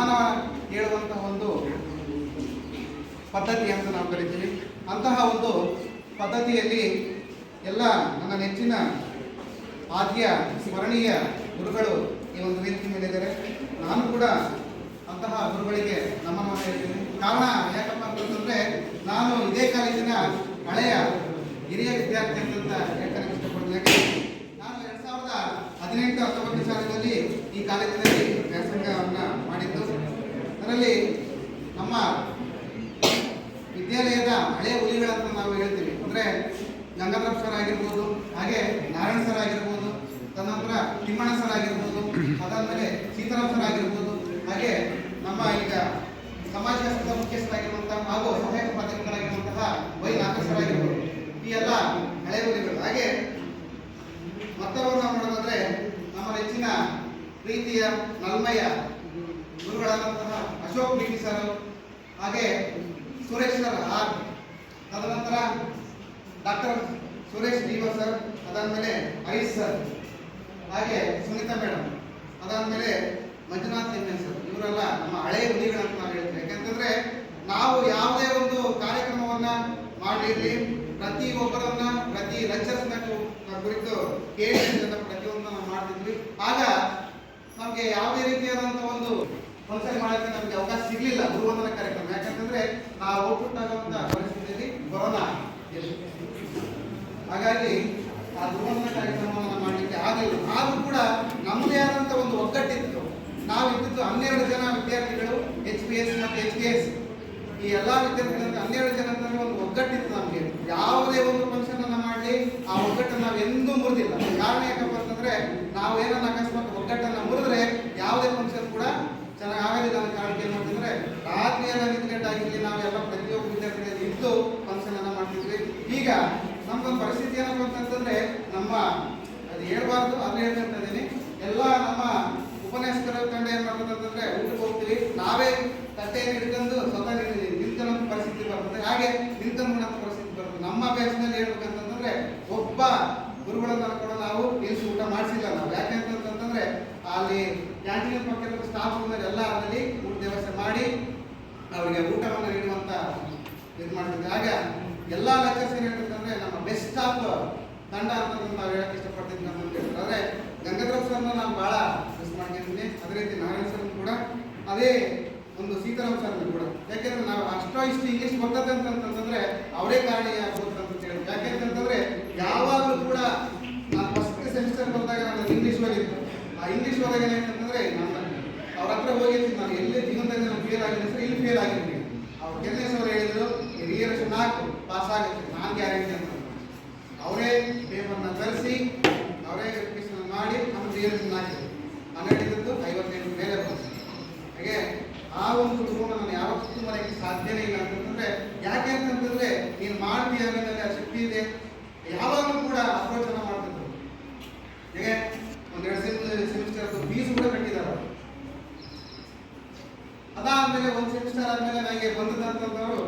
ನಮನ ಹೇಳುವಂತಹ ಒಂದು ಪದ್ಧತಿ ಅಂತ ನಾವು ಕರಿತೀವಿ. ಅಂತಹ ಒಂದು ಪದ್ಧತಿಯಲ್ಲಿ ಎಲ್ಲ ನನ್ನ ನೆಚ್ಚಿನ ಆದ್ಯ ಸ್ಮರಣೀಯ ಗುರುಗಳು ಈ ಒಂದು ವೇದಿಕೆ ಮೇಲಿದ್ದಾರೆ. ನಾನು ಕೂಡ ಅಂತಹ ಗುರುಗಳಿಗೆ ನಮನವನ್ನು ಹೇಳ್ತೀನಿ. ಕಾರಣ ಯಾಕಪ್ಪ ಅಂತಂದರೆ ನಾನು ಇದೇ ಕಾಲೇಜಿನ ಹಳೆಯ ಹಿರಿಯ ವಿದ್ಯಾರ್ಥಿ ಅಂತ ಹೇಳ್ತಾರೆ ಇಷ್ಟಪಡ್ತೀನಿ. ನಾನು 2018-19 ಸಾಲಿನಲ್ಲಿ ಈ ಕಾಲೇಜಿನಲ್ಲಿ ವ್ಯಾಸಂಗವನ್ನು ಮಾಡಿದ್ದು. ಅದರಲ್ಲಿ ನಮ್ಮ ವಿದ್ಯಾಲಯದ ಹಳೆಯ ಹುಲಿಗಳಂತ ನಾವು ಹೇಳ್ತೀವಿ. ಅಂದರೆ ಗಂಗಾಧರ ಸರ್ ಆಗಿರ್ಬೋದು, ಹಾಗೆ ನಾರಾಯಣ ಸರ್ ಆಗಿರ್ಬೋದು, ತದನಂತರ ತಿಮ್ಮಣ್ಣ ಸರ್ ಆಗಿರ್ಬೋದು, ಅದಾದಮೇಲೆ ಸೀತಾರಾಮ್ ಸರ್ ಆಗಿರ್ಬೋದು, ಹಾಗೆ ನಮ್ಮ ಈಗ ಸಮಾಜಶಾಸ್ತ್ರದ ಮುಖ್ಯಸ್ಥರಾಗಿರುವಂಥ ಹಾಗೂ ಸಹಾಯಕ ಪ್ರಾಧ್ಯಾಪಕರಾಗಿರುವಂತಹ ವೈ ನಾಗೇಶ್ ಸರ್ ಆಗಿರ್ಬೋದು. ಈ ಎಲ್ಲ ಹಳೆಯ ಹುಲಿಗಳು. ಹಾಗೆ ಮತ್ತವರು ನಾವು ನೋಡೋದಾದ್ರೆ ನಮ್ಮ ನೆಚ್ಚಿನ ಪ್ರೀತಿಯ ನಲ್ಮಯ ಗುರುಗಳಾದಂತಹ ಅಶೋಕ್ ಬಿಟಿ ಸರ್, ಹಾಗೆ ಸುರೇಶ್ ಸರ್ ಆರ್, ತದನಂತರ ಡಾಕ್ಟರ್ ಸುರೇಶ್ ಡಿವ ಸರ್, ಅದಾದಮೇಲೆ ಹರೀಶ್ ಸರ್, ಹಾಗೆ ಸುನೀತಾ ಮೇಡಮ್, ಅದಾದಮೇಲೆ ಮಂಜುನಾಥ್ ಎನ್ ಸರ್. ಇವರೆಲ್ಲ ನಮ್ಮ ಹಳೆಯ ಹುಲಿಗಳಂತ ನಾವು ಹೇಳ್ತೀವಿ. ಯಾಕಂತಂದ್ರೆ ನಾವು ಯಾವುದೇ ಒಂದು ಕಾರ್ಯಕ್ರಮವನ್ನ ಮಾಡಿರಲಿ, ಪ್ರತಿ ಒಬ್ಬರನ್ನ ಪ್ರತಿ ಲೆಕ್ಚರ್ಸ್ನ ಕುರಿತು ಕೇಳಿ ಪ್ರತಿಯೊಂದನ್ನು ನಾವು ಮಾಡ್ತಿದ್ವಿ. ಆಗ ನಮಗೆ ಯಾವುದೇ ರೀತಿಯಾದಂತಹ ಒಂದು ಫಂಕ್ಷನ್ ಮಾಡೋಕ್ಕೆ ನಮಗೆ ಅವಕಾಶ ಸಿಗಲಿಲ್ಲ ಗುರುವಂದನ ಕಾರ್ಯಕ್ರಮ. ಯಾಕಂತಂದ್ರೆ ನಾವು ಹೋಗ್ಬಿಟ್ಟಾಗುವಂತಹ ಪರಿಸ್ಥಿತಿಯಲ್ಲಿ ಕೊರೋನಾ. ಹಾಗಾಗಿ ಆ ಗುರುವಂದನ ಕಾರ್ಯಕ್ರಮವನ್ನು ಮಾಡಲಿಕ್ಕೆ ಆಗಲಿಲ್ಲ. ಆದರೂ ಕೂಡ ನಮ್ಮದೇ ಆದಂಥ ಒಂದು ಒಗ್ಗಟ್ಟಿತ್ತು. ನಾವು ಇದ್ದಿದ್ದು 12 ಜನ ವಿದ್ಯಾರ್ಥಿಗಳು, HPS ಮತ್ತು HKS, ಈ ಎಲ್ಲ ವಿದ್ಯಾರ್ಥಿಗಳಿಂದ 12 ಜನ ಅಂತಂದ್ರೆ ಒಂದು ಒಗ್ಗಟ್ಟಿತ್ತು ನಮಗೆ. ಯಾವುದೇ ಒಂದು ಫಂಕ್ಷನ್ ಅನ್ನ ಮಾಡಲಿ ಆ ಒಗ್ಗಟ್ಟನ್ನು ನಾವು ಎಂದೂ ಮುರಿದಿಲ್ಲ. ಕಾರಣ ಯಾಕಪ್ಪ ಅಂತಂದ್ರೆ ನಾವು ಏನನ್ನ ಅಕಸ್ಮಾತ್ ಒಗ್ಗಟ್ಟನ್ನು ಮುರಿದ್ರೆ ಯಾವುದೇ ಫಂಕ್ಷನ್ ಕೂಡ ಚೆನ್ನಾಗಿ ಆಗಲಿಲ್ಲ ಅಂತ ಕಾರಣಕ್ಕೆ ಏನು ಮಾಡ್ತಿದ್ರೆ ರಾತ್ರಿ ಎಲ್ಲ ನಿಂತ್ಕಟ್ಟಾಗಿರಲಿ ನಾವೆಲ್ಲ ಪ್ರತಿಯೊಬ್ಬ ವಿದ್ಯಾರ್ಥಿಗಳಲ್ಲಿ ಇದ್ದು ಫಂಕ್ಷನ್ ಅನ್ನ ಮಾಡ್ತಿದ್ವಿ. ಈಗ ನಮ್ದೊಂದು ಪರಿಸ್ಥಿತಿ ಏನಪ್ಪ ಅಂತಂದ್ರೆ ನಮ್ಮ ಅದು ಹೇಳ್ಬಾರ್ದು ಅದನ್ನ ಹೇಳ್ತಾ ಇದ್ದೀನಿ. ಎಲ್ಲ ನಮ್ಮ ಉಪನ್ಯಾಸಕರ ತಂಡ ಏನ್ ಮಾಡ್ಬೋದು ಅಂತಂದ್ರೆ ಊಟಕ್ಕೆ ಹೋಗ್ತೀವಿ, ನಾವೇ ತಟ್ಟೆಯನ್ನು ಹಿಡ್ಕೊಂಡು ಸ್ವತಃ ನಿಂತ್ಕೊಳ್ಳೋ ಪರಿಸ್ಥಿತಿ ಬರ್ತದೆ. ಹಾಗೆ ನಿಂತ್ಕೊಳ್ಳೋ ಪರಿಸ್ಥಿತಿ ಬರ್ತದೆ. ನಮ್ಮ ಅಭ್ಯಾಸದಲ್ಲಿ ಹೇಳ್ಬೇಕಂತಂದ್ರೆ ಒಬ್ಬ ಗುರುಗಳನ್ನ ಕೂಡ ನಾವು ನಿಲ್ಲಿಸಿ ಊಟ ಮಾಡಿಸಿಲ್ಲ ನಾವು. ಯಾಕೆಂತಂದ್ರೆ ಅಲ್ಲಿ ಕ್ಯಾಂಟೀನ್ ಪಕ್ಕ ಸ್ಟಾಫ್ ಎಲ್ಲ ಅದರಲ್ಲಿ ಊಟ ವ್ಯವಸ್ಥೆ ಮಾಡಿ ಅವರಿಗೆ ಊಟವನ್ನು ನೀಡುವಂತ ಇದು ಮಾಡ್ತಿದ್ದೆ. ಹಾಗೆ ಎಲ್ಲ ಲೆಕ್ಚರ್ಸ್ ಏನ್ ಹೇಳ್ಬೇಕಂದ್ರೆ ನಮ್ಮ ಬೆಸ್ಟ್ ಸ್ಟಾಫ್ ತಂಡ ಅಂತ ನಾವು ಹೇಳಕ್ ಇಷ್ಟಪಡ್ತಿದ್ವಿ ಅಂತ ಹೇಳ್ತಾರೆ. ಆದರೆ ಗಂಗಾಧರ ಸರ್ನ ನಾನು ಬಹಳ ಮಿಸ್ ಮಾಡ್ಕೊಂಡಿದ್ದೀನಿ. ಅದೇ ರೀತಿ ನಾರಾಯಣ ಸರ್ ಕೂಡ, ಅದೇ ಒಂದು ಸೀತಾರಾಮ್ ಸರ್ ಕೂಡ. ಯಾಕೆಂದ್ರೆ ನಾವು ಅಷ್ಟೋ ಇಷ್ಟು ಇಂಗ್ಲೀಷ್ ಬರ್ತದೆ ಅಂತಂತಂದ್ರೆ ಅವರೇ ಕಾರಣೀಯ ಆಗ್ಬೋದು ಅಂತ ಹೇಳಿ. ಯಾಕೆಂತಂದ್ರೆ ಯಾವಾಗಲೂ ಕೂಡ ನಾನು ಫಸ್ಟ್ ಸೆಮಿಸ್ಟರ್ ಬಂದಾಗ ನಾನು ಇಂಗ್ಲೀಷ್ ಓದಿತ್ತು. ಆ ಇಂಗ್ಲೀಷ್ ಓದಾಗ ಏನಂತಂದ್ರೆ ನಾನು ಅವ್ರ ಹತ್ರ ಹೋಗಿರ್ತೀನಿ, ನಾನು ಎಲ್ಲೇ ಜೀವನದಾಗ ನಾನು ಫೇಲ್ ಆಗಿದ್ದೀನಿ ಸರ್, ಇಲ್ಲಿ ಫೇಲ್ ಆಗಿದ್ದೀನಿ. ಅವ್ರು ಕೆನ್ನೆಸ್ ಅವರು ಹೇಳಿದ್ರು ರಿಯರ್ 4 ಪಾಸ್ ಆಗುತ್ತೆ, ನಾನು ಗ್ಯಾರಂಟಿ ಅಂತ. ಅವರೇ ಪೇಪರ್ನ ತರಿಸಿ ಅವರೇ ವೆರಿಫಿಕೇಶನ್ ಮಾಡಿ ನಮ್ಮ ರಿಯರ್ 4 12 58 ಮೇಲೆ ಬಂತು. ಹಾಗೆ ಆ ಒಂದು ಗುಣವನ್ನು ನಾನು ಯಾವತ್ತೂ ಮರೆಯಕ್ಕೆ ಸಾಧ್ಯನೇ ಇಲ್ಲ ಅಂತಂದ್ರೆ. ಯಾಕೆ ಅಂತಂತಂದ್ರೆ ನೀನು ಮಾಡ್ತೀಯ ಅನ್ನೋದ್ರಲ್ಲಿ ಆ ಶಕ್ತಿ ಇದೆ. ಯಾವಾಗಲೂ ಕೂಡ ಅಪ್ರೋಚ್ ಅನ್ನ ಮಾಡ್ತಿದ್ರು. ಹೇಗೆ 1-2 ಸೆಮಿಸ್ಟರ್ ಫೀಸ್ ಕೂಡ ಕಟ್ಟಿದ್ದಾರೆ. ಅದಾದ್ಮೇಲೆ 1 ಸೆಮಿಸ್ಟರ್ ಆದ್ಮೇಲೆ ನನಗೆ ಬಂದದಂತಂದವರು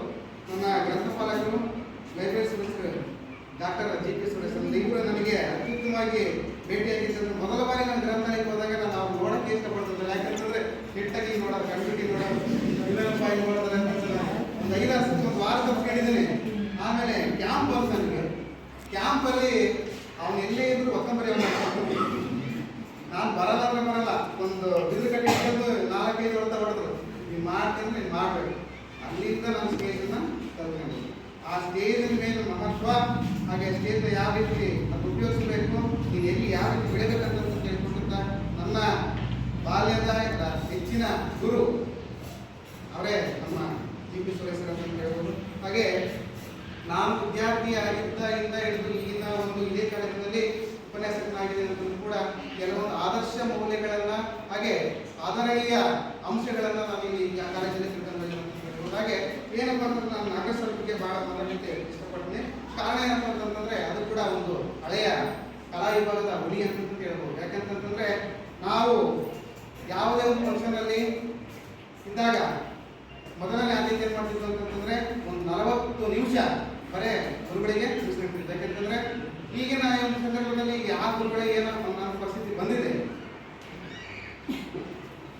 ನನ್ನ ಗ್ರಂಥಪಾಲಕರು, ಲೈಬ್ರರಿ ಸದಸ್ಯರು ಡಾಕ್ಟರ್ GP ಸುರೇಶ್ ಇವರು ನನಗೆ ಅತ್ಯುತ್ತಮವಾಗಿ ಭೇಟಿಯಾಗಿದ್ದರು. ಮೊದಲ ಬಾರಿ ನಾನು ಗ್ರಂಥಾಲಯಕ್ಕೆ ಹೋದಾಗ ನಾನು ಅವ್ರು ನೋಡೋಕ್ಕೆ ಇಷ್ಟಪಡ್ತಿದ್ದೆ. ಯಾಕಂತಂದ್ರೆ ಹಿಟ್ಟಾಗಿ ನೋಡೋದು, ಕಂಪ್ಯೂಟಿ ನೋಡೋದು, ವಿಲನ್ಪಾಯಿ ನೋಡೋದ್ರೆ ಒಂದು 5-6 ಸತಿ ಒಂದು ವಾರ ತಪ್ಪು ಕೇಳಿದ್ದೀನಿ. ಆಮೇಲೆ ಕ್ಯಾಂಪ್ ಬಂತು ನನಗೆ. ಕ್ಯಾಂಪಲ್ಲಿ ಅವನು ಎಲ್ಲೇ ಇದ್ರು ಒತ್ತಂಬರಿ ನಾನು ಬರಲ್ಲ ಅಂದ್ರೆ ಬರಲ್ಲ, ಒಂದು ಬಿಲ್ಲು ಕಟ್ಟಿ ಹಿಡಿದು 4-5 ಹೊಡೆತ ಹೊಡೆದ್ರು. ನೀವು ಮಾಡ್ತೀನಿ ನೀನು ಮಾಡಬೇಕು. ಅಲ್ಲಿಂದ ನನ್ನ ಸ್ಟೇಜನ್ನು ತಗೊಂಡು ಆ ಸ್ಟೇಜಿನ ಮೇಲೆ ಮಹತ್ವ, ಹಾಗೆ ಸ್ಟೇಜ್ ಯಾವ ರೀತಿ ಅದು ಉಪಯೋಗಿಸಬೇಕು, ನೀನು ಎಲ್ಲಿ ಯಾವ ರೀತಿ ಬೆಳೆಬೇಕಂತ ತಿಳ್ಕೊಂಡಿದ್ದ ನನ್ನ ಬಾಲ್ಯದ ಹೆಚ್ಚಿನ ಗುರು ಅವರೇ ನಮ್ಮ GP ಸುರೇಶ್ ಅಂತ ಹೇಳ್ಬೋದು. ಹಾಗೆ ನಾನು ವಿದ್ಯಾರ್ಥಿಯಾಗಿದ್ದರಿಂದ ಹಿಡಿದು ಈಗಿನ ಒಂದು ಇದೇ ಕಾಲೇಜಿನಲ್ಲಿ ಉಪನ್ಯಾಸಕನಾಗಿದೆ ಅಂತ ಕೂಡ ಕೆಲವೊಂದು ಆದರ್ಶ ಮೌಲ್ಯಗಳನ್ನ ಹಾಗೆ ಆದರಣೀಯ ಅಂಶಗಳನ್ನ ನಾನು ಇಲ್ಲಿ ಕಾಲೇಜಲ್ಲಿ ತಿಳ್ಕೊಂಡು ಹೇಳ್ಬೋದು. ಹಾಗೆ ಏನಪ್ಪ ಅಂತಂದ್ರೆ ನಾನು ನಾಗೇಶ್ ಸರ್ ಬಗ್ಗೆ ಬಹಳ ಮಾತಾಡಲಿಕ್ಕೆ ಇಷ್ಟಪಡ್ತೀನಿ. ಕಾರಣ ಏನಪ್ಪ ಅಂತಂದ್ರೆ ಅದು ಕೂಡ ಒಂದು ಹಳೆಯ ಕಲಾ ವಿಭಾಗದ ಹುಲಿ ಅಂತ ಹೇಳ್ಬೋದು. ಯಾಕಂತಂದ್ರೆ ನಾವು ಯಾವುದೇ ಒಂದು ಫಂಕ್ಷನ್ ಅಲ್ಲಿ ಇದ್ದಾಗ ಮೊದಲನೇ ಆದ್ಯತೆ ಏನು ಮಾಡ್ತಿದ್ವಿ ಅಂತಂದ್ರೆ ಒಂದು 40 ನಿಮಿಷ ಬರೇ ಗುರುಗಳಿಗೆ ತಿಳಿಸ್ಕೊಳ್ತಿದ್ದೆ. ಯಾಕಂತಂದ್ರೆ ಈಗಿನ ಒಂದು ಸಂದರ್ಭದಲ್ಲಿ ಯಾವ ಗುರುಗಳಿಗೆ ಏನೋ ನನ್ನ ಪರಿಸ್ಥಿತಿ ಬಂದಿದೆ.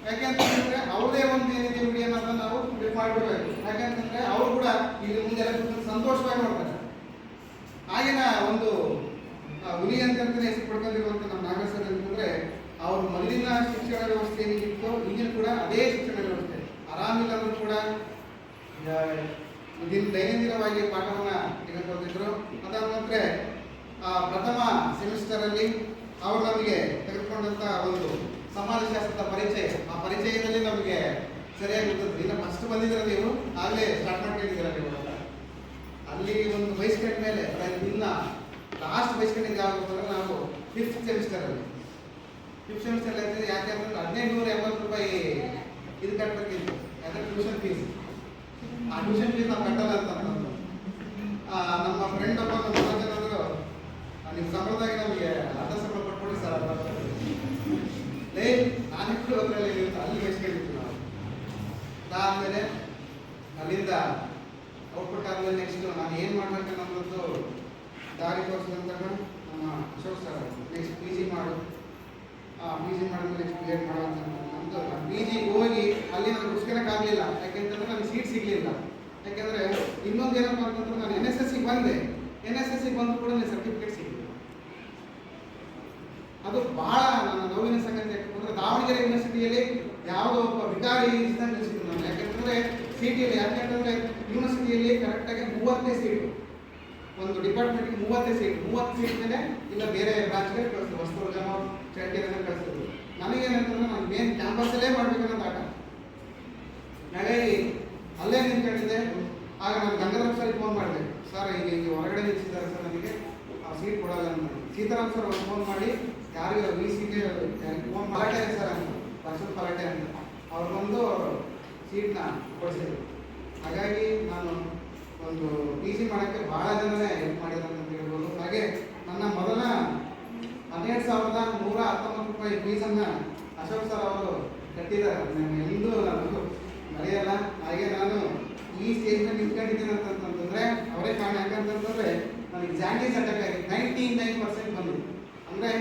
ಯಾಕೆಂತಂದ್ರೆ ಅವ್ರದೇ ಒಂದು ಏನಿದೆ ಮೀಡಿಯಂ ಅಂತ ನಾವು ಇದು ಮಾಡಿಬಿಡ್ಬೇಕು. ಯಾಕೆಂತಂದ್ರೆ ಅವರು ಕೂಡ ಇಲ್ಲಿ ಮುಂದೆ ಸಂತೋಷವಾಗಿ ನೋಡ್ತಾರೆ. ಆಗಿನ ಒಂದು ಹುಲಿ ಅಂತಂತಾನೆ ಹೆಸರು ಪಡ್ಕೊಂಡಿರುವಂಥ ನಮ್ಮ ನಾಗೇಶ್ವರ ಅಂತಂದ್ರೆ ಅವ್ರ ಮೊದಲಿನ ಶಿಕ್ಷಣ ವ್ಯವಸ್ಥೆ ಏನಿತ್ತು ಈಗಿನ ಕೂಡ ಅದೇ ಶಿಕ್ಷಣ ವ್ಯವಸ್ಥೆ. ಆರಾಮಿಲ್ಲರೂ ಕೂಡ ದೈನಂದಿನವಾಗಿ ಪಾಠವನ್ನ ತೆಗೆದುಕೊಂಡಿದ್ರು. ಅದಾದ ನಂತರ ಪ್ರಥಮ ಸೆಮಿಸ್ಟರ್ ಅಲ್ಲಿ ಅವರು ನಮಗೆ ತೆಗೆದುಕೊಂಡಂತ ಒಂದು ಸಮಾಜಶಾಸ್ತ್ರದ ಪರಿಚಯ, ಆ ಪರಿಚಯದಲ್ಲಿ ನಮಗೆ ಸರಿಯಾಗಿ ಗೊತ್ತದೆ. ಇನ್ನು ಫಸ್ಟ್ ಬಂದಿದ್ದೀರ ನೀವು, ಆಗಲೇ ಸ್ಟಾರ್ಟ್ ಮಾಡ್ಕೊಂಡಿದ್ದೀರ ನೀವು. ಅಲ್ಲಿ ಒಂದು ಬಯಸ್ಕೊಂಡ ಮೇಲೆ ಇನ್ನ ಲಾಸ್ಟ್ ಬಯಸ್ಕೊಂಡಿದ್ದು ಯಾವುದು ಅಂತಂದ್ರೆ ನಾವು ಫಿಫ್ತ್ ಸೆಮಿಸ್ಟರಲ್ಲಿ ಆಗ್ತದೆ. ಯಾಕೆಂದ್ರೆ 1880 ರೂಪಾಯಿ ಇದು ಕಟ್ಟಬೇಕಿತ್ತು, ಯಾಕಂದ್ರೆ ಟ್ಯೂಷನ್ ಫೀಸ್. ಆ ಟ್ಯೂಷನ್ ಫೀಸ್ ನಾವು ಕಟ್ಟಲ್ಲ ಅಂತಂದು ನಮ್ಮ ಫ್ರೆಂಡ್ ಒಬ್ಬ ನಮ್ಮ ಜನರು ನಿಮ್ಮ ಸಂಬಳದಾಗ ನಮಗೆ ಅರ್ಧ ಸಂಬಳ ಕೊಟ್ಬಿಡಿ ಸರ್ ಅಂತ ನಾನಿಟ್ಟು ಅದರಲ್ಲಿ ಅಲ್ಲಿ ಬಯಸ್ಕೊಂಡಿದ್ವಿ ನಾವು. ಅದಾದಮೇಲೆ ಅಲ್ಲಿಂದ ಔಟ್ಪುಟ್ ಆದಮೇಲೆ ನೆಕ್ಸ್ಟ್ ನಾನು ಏನು ಮಾಡ್ಬೇಕು ಅನ್ನೋದು ದಾರಿ ತೋರಿಸಿದಂತಾಗ ನಮ್ಮ Ashok sir next P G ಮಾಡು, ಪಿ ಜಿ ಮಾಡಿದ್ಮೇಲೆ ನೆಕ್ಸ್ಟ್ ಬಿ ಎಡ್ ಮಾಡೋ ಅಂತ ನಮ್ಮದು. ನಾನು ಪಿ ಜಿಗೆ ಹೋಗಿ ಅಲ್ಲಿ ನನಗೆ ಕುಸ್ಕೊಳಕ್ಕಾಗಲಿಲ್ಲ, ಯಾಕೆಂತಂದ್ರೆ ನನಗೆ ಸೀಟ್ ಸಿಗಲಿಲ್ಲ. ಯಾಕೆಂದರೆ ಇನ್ನೊಂದು ಏನಪ್ಪ ಅಂತಂದ್ರೆ ನಾನು NSS ಬಂದೆ, NSS ಬಂದು ಕೂಡ ನನಗೆ ಸರ್ಟಿಫಿಕೇಟ್ ಸಿಗಲಿಲ್ಲ. ಅದು ಬಹಳ ನನ್ನ ನೋವಿನ ಸಂಗತಿ. ಯಾಕಂದ್ರೆ ದಾವಣಗೆರೆ ಯೂನಿವರ್ಸಿಟಿಯಲ್ಲಿ ಯಾವುದೋ ಒಬ್ಬ ವಿಕಾರಿ ನಿಲ್ಲಿಸಿದ್ರು ನಾನು. ಯಾಕೆಂತಂದ್ರೆ ಸಿಟಿಯಲ್ಲಿ, ಯಾಕೆಂತಂದ್ರೆ ಯೂನಿವರ್ಸಿಟಿಯಲ್ಲಿ ಕರೆಕ್ಟಾಗಿ 30 ಸೀಟು, ಒಂದು ಡಿಪಾರ್ಟ್ಮೆಂಟ್ಗೆ 30 ಸೀಟ್, 30 ಸೀಟ್ ಮೇಲೆ ಇಲ್ಲ ಬೇರೆ ಬ್ರಾಂಚ್ಗೆ ಕಳಿಸ್ತಾರೆ, ವಸ್ತು ಜನ ಚೇಟಿಯನ್ನು ಕಳಿಸ್ತಿದ್ರು. ನನಗೇನಂತಂದ್ರೆ ನಾನು ಮೇನ್ ಕ್ಯಾಂಪಸ್ಸಲ್ಲೇ ಮಾಡ್ಬೇಕನ್ನೋದು ಆಟ. ಹಾಗಾಗಿ ಅಲ್ಲೇ ನಿಂತ್ಕೊಂಡಿದ್ದೆ. ಆಗ ನಾನು ಗಂಗಾಧರ ಸರ್ಗೆ ಫೋನ್ ಮಾಡಿದೆ, ಸರ್ ಈಗ ಹೊರಗಡೆ ನಿಲ್ಲಿಸಿದ್ದಾರೆ ಸರ್, ನನಗೆ ಆ ಸೀಟ್ ಕೊಡಲ್ಲ ಅಂತ. ಸೀತಾರಾಮ್ ಸರ್ ಅವ್ರು ಫೋನ್ ಮಾಡಿ ಯಾರಿಗೂ ವಿ ಸಿಗೆ ಫೋನ್ ಪಲಾಟೆ ಸರ್ ಅಂತ, ವರ್ಷದ ಪಲಾಟೆ ಅಂತ ಅವ್ರು ಬಂದು ಸೀಟ್ನ ಕೊಡಿಸಿದ್ರು. ಹಾಗಾಗಿ ನಾನು ಒಂದು ಪಿ ಜಿ ಮಾಡೋಕ್ಕೆ ಭಾಳ ಜನನೇ ಹೆಲ್ಪ್ ಮಾಡಿದ್ದಾರೆ ಅಂತ ಹೇಳ್ಬೋದು. ಹಾಗೆ ನನ್ನ ಮೊದಲ 12,119 ರೂಪಾಯಿ ಫೀಸನ್ನು ಅಶೋಕ್ ಸರ್ ಅವರು ಕಟ್ಟಿದ್ದಾರೆ. ನಾನು ಎಂದೂ ನಾನು ಮರೆಯಲ್ಲ. ಹಾಗೆ ನಾನು ಈ ಸ್ಟೇಜ್ ಮೇಲೆ ನಿಂತ್ಕೊಂಡಿದ್ದೀನಿ ಅಂತಂತಂದರೆ ಅವರೇ ಕಾರಣ. ಯಾಕಂತಂದರೆ ನನಗೆ ಜಾಂಡೀಸ್ ಅಟ್ಯಾಕ್ ಆಗಿ 99% ಬಂದಿದೆ. ಅಂದರೆ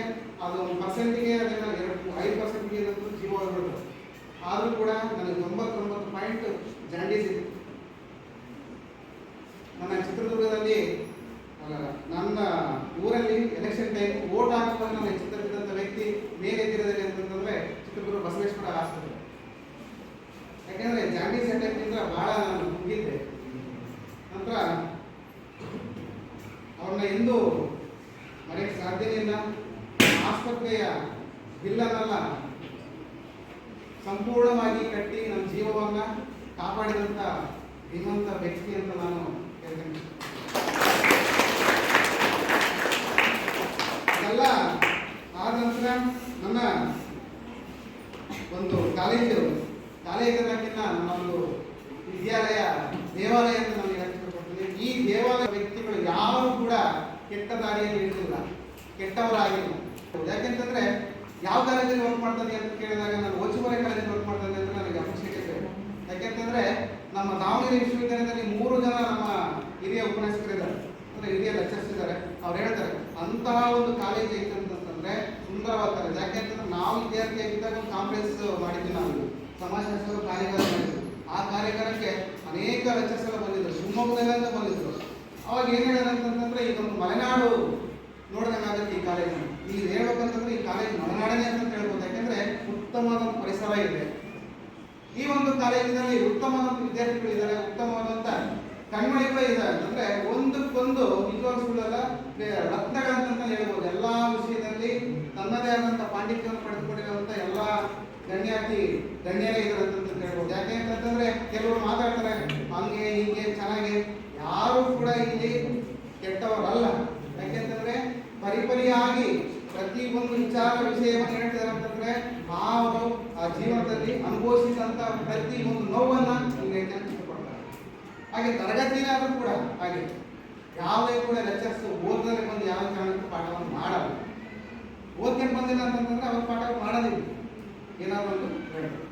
ಅದು 1%ಗೆ ಅದನ್ನು 5%ಗೆ ಏನಂತೂ ಜೀವ ಹೋಗ್ಬಿಡ್ತು. ಆದರೂ ಕೂಡ ನನಗೆ 99 ಪಾಯಿಂಟ್ ಜಾಂಡೀಸ್ ಇದೆ. ನನ್ನ ಚಿತ್ರದುರ್ಗದಲ್ಲಿ ನನ್ನ ಊರಲ್ಲಿ ಎಲೆಕ್ಷನ್ ಟೈಮ್ ವೋಟ್ ಹಾಕುವಾಗ ನಾನು ಚಿತ್ರದುರ್ಗದಂಥ ವ್ಯಕ್ತಿ ಮೇಲೆ ಎತ್ತಿರೋದಲ್ಲಿ ಅಂತಂದರೆ ಚಿತ್ರದುರ್ಗ ಬಸವೇಶ್ವರ ಆಸ್ಪತ್ರೆ. ಯಾಕೆಂದರೆ ಜಾಂಡೀಸ್ ಅಟ್ಯಾಕ್ನಿಂದ ಭಾಳ ನಾನು ಮುಗಿದ್ದೆ. ನಂತರ ಅವ್ರನ್ನ ಎಂದೂ ಮರೆಯಕ್ಕೆ ಸಾಧ್ಯನೇ ಇಲ್ಲ. ಆಸ್ಪತ್ರೆಯ ಬಿಲ್ಲನ್ನೆಲ್ಲ ಸಂಪೂರ್ಣವಾಗಿ ಕಟ್ಟಿ ನಮ್ಮ ಜೀವವನ್ನು ಕಾಪಾಡಿದಂಥ ಶ್ರೀಮಂತ ವ್ಯಕ್ತಿ ಅಂತ ನಾನು ಹೇಳ್ತೇನೆ. ಇದೆಲ್ಲ ಆದ ನಂತರ ನನ್ನ ಒಂದು ಕಾಲೇಜಿನಕ್ಕಿಂತ ನನ್ನ ಒಂದು ವಿದ್ಯಾಲಯ ದೇವಾಲಯ ಅಂತ ನಾನು ಹೇಳಕ್ಕೆ ಇಷ್ಟಪಡ್ತೀನಿ. ಈ ದೇವಾಲಯ ವ್ಯಕ್ತಿಗಳು ಯಾರು ಕೂಡ ಕೆಟ್ಟ ದಾರಿಯಲ್ಲಿ ಇಳಿದಿಲ್ಲ, ಕೆಟ್ಟವರಾಗಿಲ್ಲ. ಯಾಕೆಂತಂದ್ರೆ ಯಾವ ಕಾಲೇಜಲ್ಲಿ ವರ್ಕ್ ಮಾಡ್ತಾನೆ ಅಂತ ಕೇಳಿದಾಗ ನಾನು ಓಚುಮರೆ ಕಾಲೇಜಲ್ಲಿ ವರ್ಕ್ ಮಾಡ್ತಾನೆ ಅಂತ ನನಗೆ ಅಪ್ರಿಷಿಯೇಟ್ ಇದೆ. ಯಾಕೆಂತಂದ್ರೆ ನಮ್ಮ ದಾವಣಗೆರೆ ವಿಶ್ವವಿದ್ಯಾಲಯದಲ್ಲಿ 3 ಜನ ನಮ್ಮ ಹಿರಿಯ ಉಪನ್ಯಾಸಕರಿದ್ದಾರೆ, ಅಂದರೆ ಹಿರಿಯ ಲೆಕ್ಚರ್ಸ್ ಇದ್ದಾರೆ. ಅವ್ರು ಹೇಳ್ತಾರೆ ಅಂತಹ ಒಂದು ಕಾಲೇಜ್ ಐತೆ ಅಂತಂತಂದ್ರೆ ಸುಂದರವಾದ ಕಾಲೇಜ್. ಯಾಕೆಂತಂದ್ರೆ ನಾವು ವಿದ್ಯಾರ್ಥಿಯಾಗಿದ್ದಾಗ ಒಂದು ಕಾನ್ಫರೆನ್ಸ್ ಮಾಡಿದ್ವಿ, ನಾವು ಸಮಾಜಶಾಸ್ತ್ರದ ಕಾರ್ಯಾಗಾರ ಮಾಡಿದ್ವಿ. ಆ ಕಾರ್ಯಾಗಾರಕ್ಕೆ ಅನೇಕ ಲೆಕ್ಚರ್ಸ್ ಎಲ್ಲ ಬಂದಿದ್ರು, ಶಿವಮೊಗ್ಗದಲ್ಲೆಲ್ಲ ಬಂದಿದ್ರು. ಅವಾಗ ಏನು ಹೇಳಿದ್ರು ಅಂತಂತಂದ್ರೆ ಇದೊಂದು ಮಲೆನಾಡು ನೋಡ್ದಂಗಾಗುತ್ತೆ ಈ ಕಾಲೇಜನ್ನು. ಈಗ ಹೇಳ್ಬೇಕಂತಂದ್ರೆ ಈ ಕಾಲೇಜ್ ಮಲೆನಾಡನೇ ಅಂತ ಹೇಳ್ಬೋದು. ಯಾಕೆಂದ್ರೆ ಉತ್ತಮವಾದ ಪರಿಸರ ಇದೆ ಈ ಒಂದು ಕಾಲೇಜಿನಲ್ಲಿ, ಉತ್ತಮವಾದ ವಿದ್ಯಾರ್ಥಿಗಳು ಇದ್ದಾರೆ, ಉತ್ತಮವಾದಂಥ ಕಣ್ಮಣಿಗಳು ಇದ್ದಾರೆ. ಅಂದ್ರೆ ಒಂದಕ್ಕೊಂದು ನಿಜವಾದ ಸುಳ್ಳಲ್ಲ, ರತ್ನಗಳಂತ ಹೇಳ್ಬೋದು. ಎಲ್ಲ ವಿಷಯದಲ್ಲಿ ತನ್ನದೇ ಆದಂಥ ಪಾಂಡಿತ್ಯವನ್ನು ಪಡೆದುಕೊಂಡಿರುವಂಥ ಎಲ್ಲ ಗಣ್ಯರೇ ಇದ್ದಾರೆ ಅಂತ ಹೇಳ್ಬೋದು. ಯಾಕೆ ಅಂತಂದ್ರೆ ಕೆಲವರು ಮಾತಾಡ್ತಾರೆ ಹಂಗೆ ಹಿಂಗೆ ಚೆನ್ನಾಗಿ, ಯಾರು ಕೂಡ ಇಲ್ಲಿ ಕೆಟ್ಟವರಲ್ಲ. ಯಾಕೆಂತಂದ್ರೆ ಪರಿಪರಿಯಾಗಿ ಪ್ರತಿಯೊಂದು ವಿಷಯವನ್ನು ಹೇಳ್ತಿದ್ದಾರೆ ಅಂತಂದ್ರೆ ಅವರು ಆ ಜೀವನದಲ್ಲಿ ಅನುಭವಿಸಿದಂತ ಪ್ರತಿಯೊಂದು ನೋವನ್ನ ಇಷ್ಟಪಡ್ತಾರೆ. ಹಾಗೆ ತರಗತಿನಾದ್ರೂ ಕೂಡ ಹಾಗೆ ಯಾವುದೇ ಕೂಡ ಲೆಕ್ಚರ್ಸ್ ಓದದಲ್ಲಿ ಬಂದು ಯಾವ ಕಾರಣಕ್ಕೂ ಪಾಠವನ್ನು ಮಾಡಲ್ಲ. ಓದ್ಕೊಂಡು ಬಂದಿಲ್ಲ ಅಂತಂದ್ರೆ ಅವ್ರ ಪಾಠ ಮಾಡೋದಿಲ್ಲ, ಏನಾದ್ರು ಒಂದು ಹೇಳ್ತಾರೆ.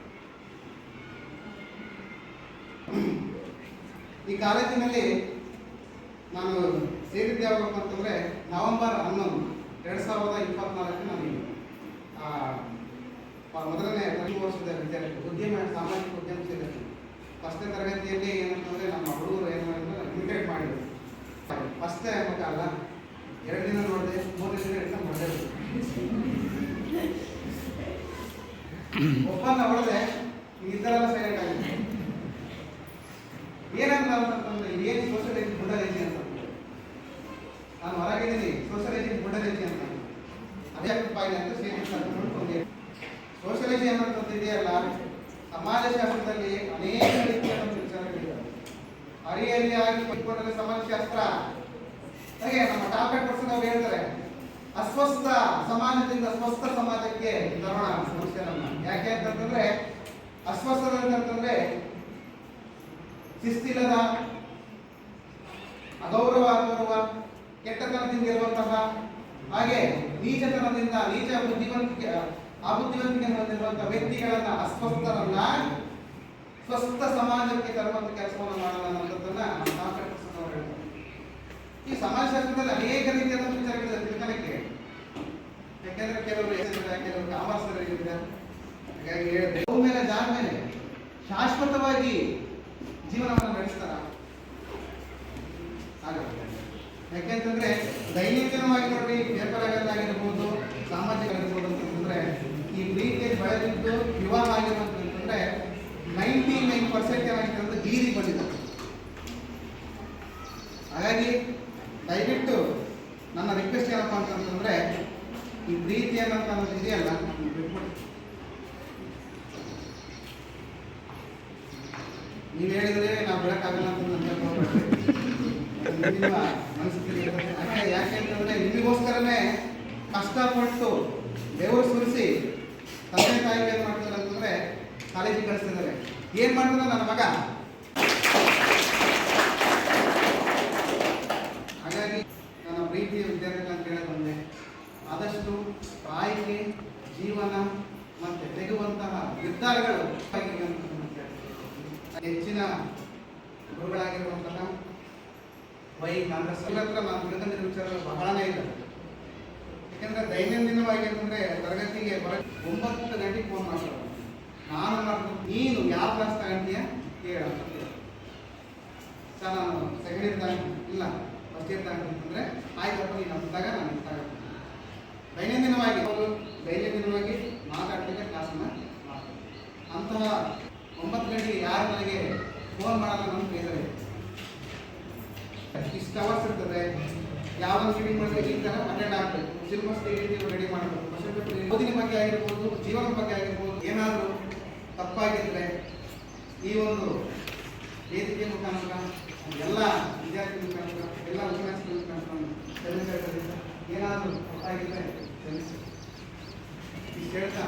ಈ ಕಾಲೇಜಿನಲ್ಲಿ ನಾನು ಸೇರಿದ್ದು ಯಾವಾಗ ಅಂತಂದರೆ ನವೆಂಬರ್ 11, 2024 ನನಗೆ ಮೊದಲನೇ 3 ವರ್ಷದ ವಿದ್ಯಾರ್ಥಿ ಉದ್ಯಮ ಸಾಮಾಜಿಕ ಉದ್ಯಮಶೀಲತೆ ಫಸ್ಟ್ನೇ ತರಗತಿಯಲ್ಲಿ ಏನಂತಂದರೆ ನಮ್ಮ ಹುಡುಗರು ಏನು ಮಾಡಿದ್ರು ಇಮಿಟೇಟ್ ಮಾಡಿದ್ರು. ಫಸ್ಟೇ ಮಗ ಅಲ್ಲ, 2 ದಿನ ನೋಡಿದೆ, 3 ದಿನ ಎಕ್ಸಾಮ್ ಮಾಡಿದೆ, ಒಪ್ಪಂದ ಹೊಡೆದೆ, ಇದೆಲ್ಲ ಸೈಲೆಂಟ್ ಆಗಿದೆ. ಏನಂತ ಅಂತಂದ್ರೆ ಏನು ಸೋಷಿಯಲೈಜಿ ಬುಡಲೈಜಿ ಅಂತ ನಾನು ಹೊರಗಿದ್ದೀನಿ, ಸೋಷಿಯಲೈಜಿ ಬುಡಲೈಜಿ ಅಂತ ಅದೇ ಪಾಯಿಲೆ ಅಂತ ಸೇರಿಕೊಂಡು ಸೋಷಿಯಲೈಜಿ ಅನ್ನೋಂಥದ್ದಿದೆಯಲ್ಲ, ಸಮಾಜಶಾಸ್ತ್ರದಲ್ಲಿ ಅನೇಕ ರೀತಿಯ ವಿಚಾರಗಳಿವೆ. ಅರಿಯಲ್ಲಿ ಆಗಿ ಪೈಕೊಂಡರೆ ಸಮಾಜಶಾಸ್ತ್ರ ಹಾಗೆ ನಮ್ಮ ಟಾರ್ಗೆಟ್ ಪರ್ಸನ್ ಅವ್ರು ಹೇಳ್ತಾರೆ, ಅಸ್ವಸ್ಥ ಸಮಾಜದಿಂದ ಸ್ವಸ್ಥ ಸಮಾಜಕ್ಕೆ ತರೋಣ ಸಮಸ್ಯೆಗಳನ್ನ. ಯಾಕೆ ಅಂತಂದ್ರೆ ಅಸ್ವಸ್ಥದಂತಂದ್ರೆ ಶಿಸ್ತಿಲ್ಲದ, ಅಗೌರವ ಅಗೌರವ, ಕೆಟ್ಟತನದಿಂದ ಇರುವಂತಹ, ಹಾಗೆ ನೀಚತನದಿಂದ ನೀಚ ಬುದ್ಧಿವಂತಿಕೆ ಅಬುದ್ಧಿವಂತಿಕೆ ಹೊಂದಿರುವಂತಹ ವ್ಯಕ್ತಿಗಳನ್ನ, ಅಸ್ವಸ್ಥರನ್ನ ಸ್ವಸ್ಥ ಸಮಾಜಕ್ಕೆ ತರುವಂತ ಕೆಲಸವನ್ನು ಮಾಡೋಣ ಅನ್ನೋದನ್ನ ನಾವು ಹೇಳ್ತಾರೆ. ಈ ಸಮಾಜಶಾಸ್ತ್ರದಲ್ಲಿ ಅನೇಕ ರೀತಿಯಾದ ವಿಚಾರಗಳಿದೆ ತಿಳ್ಕೊಳ್ಳಕ್ಕೆ. ಯಾಕೆಂದ್ರೆ ಕೆಲವರು ಕೆಲವರು ಕಾಮರ್ಸ್ ಇದ್ದಾರೆ, ಹಾಗಾಗಿ ಹೇಳಿದೆ ಮೇಲೆ ಜಾಗ ಮೇಲೆ ಶಾಶ್ವತವಾಗಿ ಜೀವನವನ್ನು ನಡೆಸ್ತಾರ. ಯಾಕೆಂತಂದ್ರೆ ದೈನಂದಿನವಾಗಿ ನೋಡಿ ಪೇಪರ್ ಆಗಿರ್ಬೋದು, ಸಾಮಾಜಿಕ ಆಗಿರ್ಬೋದು ಅಂತಂದ್ರೆ ಈ ಪ್ರೀತಿಯಲ್ಲಿ ಬೆಳೆದಿದ್ದು ವಿವಾಹ ಆಗಿರುವಂತಂದ್ರೆ 99% ಏನಾಗಿದೆ ಅಂದ್ರೆ ಬೀದಿ ಬಂದಿದೆ. ಹಾಗಾಗಿ ದಯವಿಟ್ಟು ನನ್ನ ರಿಕ್ವೆಸ್ಟ್ ಏನಪ್ಪ ಅಂತಂದ್ರೆ ಈ ಪ್ರೀತಿ ಅನ್ನೋದು ಇದೆಯಲ್ಲ, ನೀವು ಹೇಳಿದ್ರೆ ನಾವು ಬಿಡಕ್ಕಾಗಲ್ಲ ಅಂತ ನಿಮ್ಮ ಮನಸ್ಥಿತಿ. ಯಾಕೆ ಅಂತಂದ್ರೆ ನಿಮಗೋಸ್ಕರನೇ ಕಷ್ಟಪಟ್ಟು ದೇವರು ಸುರಿಸಿ ತಂದೆ ತಾಯಿಗೆ ಏನು ಮಾಡ್ತಾರೆ ಅಂತಂದ್ರೆ ಕಾಲೇಜಿಗೆ ಕಳಿಸ್ತಿದ್ದಾರೆ. ಏನ್ ಮಾಡ್ತಾರೆ ನನ್ನ ಮಗ. ಹಾಗಾಗಿ ನನ್ನ ಪ್ರೀತಿಯ ವಿದ್ಯಾರ್ಥಿಗಳು ಅಂತ ಹೇಳಿ ಬಂದೆ, ಆದಷ್ಟು ಆಯ್ಕೆ ಜೀವನ ಮತ್ತೆ ತೆಗೆಯುವಂತಹ ನಿರ್ಧಾರಗಳು ಹೆಚ್ಚಿನ ಗುರುಗಳಾಗಿರುವಂತಹ ಕಾಂಗ್ರೆಸ್ ಹತ್ರ ನಾನು ತಿಳ್ಕೊಂಡಿರೋ ವಿಚಾರಗಳು ಬಹಳನೇ ಇಲ್ಲ. ಯಾಕಂದ್ರೆ ದೈನಂದಿನವಾಗಿ ಅಂತಂದ್ರೆ ತರಗತಿಗೆ 9 ಗಂಟೆಗೆ ಫೋನ್ ಮಾಡ್ತಾರೆ. ನಾನು ಮಾಡ್ತೀನಿ, ನೀನು ಯಾವ ಕ್ಲಾಸ್ ತಗೊಂತೀಯ ಕೇಳ. ಸರ್ ನಾನು ಸೆಕೆಂಡ್ ಇಯರ್ ತಗೊಂಡು ಇಲ್ಲ ಫಸ್ಟ್ ಇಯರ್ ತಗೊಂಡ್ರೆ ಆಯ್ತಪ್ಪ, ನೀನು ಅಂದಾಗ ನಾನು ತಗೊಂಡು ದೈನಂದಿನವಾಗಿ ಮಾತಾಡ್ಲಿಕ್ಕೆ ಕ್ಲಾಸನ್ನ ಮಾಡ್ತೀನಿ. ಅಂತಹ 9 ಗಂಟೆಗೆ ಯಾರು ನನಗೆ ಫೋನ್ ಮಾಡಲ್ಲ ನನ್ನ ಬೇರೆ ಇಷ್ಟು ಅವರ್ಸ್ ಇರ್ತದೆ. ಯಾವ ಮೀಟಿಂಗ್ ಮಾಡಬೇಕು ಈ ಥರ ಅಟೆಂಡ್ ಆಗಬೇಕು, ಸಿಲೆಬಸ್ ರೆಡಿ ಮಾಡಬೇಕು, ಕ್ವಶನ್ ಪೇಪರ್ ಓದಿನ ಬಗ್ಗೆ ಆಗಿರ್ಬೋದು, ಜೀವನದ ಬಗ್ಗೆ ಆಗಿರ್ಬೋದು. ಏನಾದರೂ ತಪ್ಪಾಗಿದ್ದರೆ ಈ ಒಂದು ವೇದಿಕೆ ಮುಖಾಂತರ ಎಲ್ಲ ವಿದ್ಯಾರ್ಥಿ ಮುಖಾಂತರ ಎಲ್ಲ ಉಪನ್ಯಾಸಗಳ ಮುಖಾಂತರ ಏನಾದರೂ ತಪ್ಪಾಗಿದ್ದರೆ ಇಷ್ಟು ಹೇಳ್ತಾ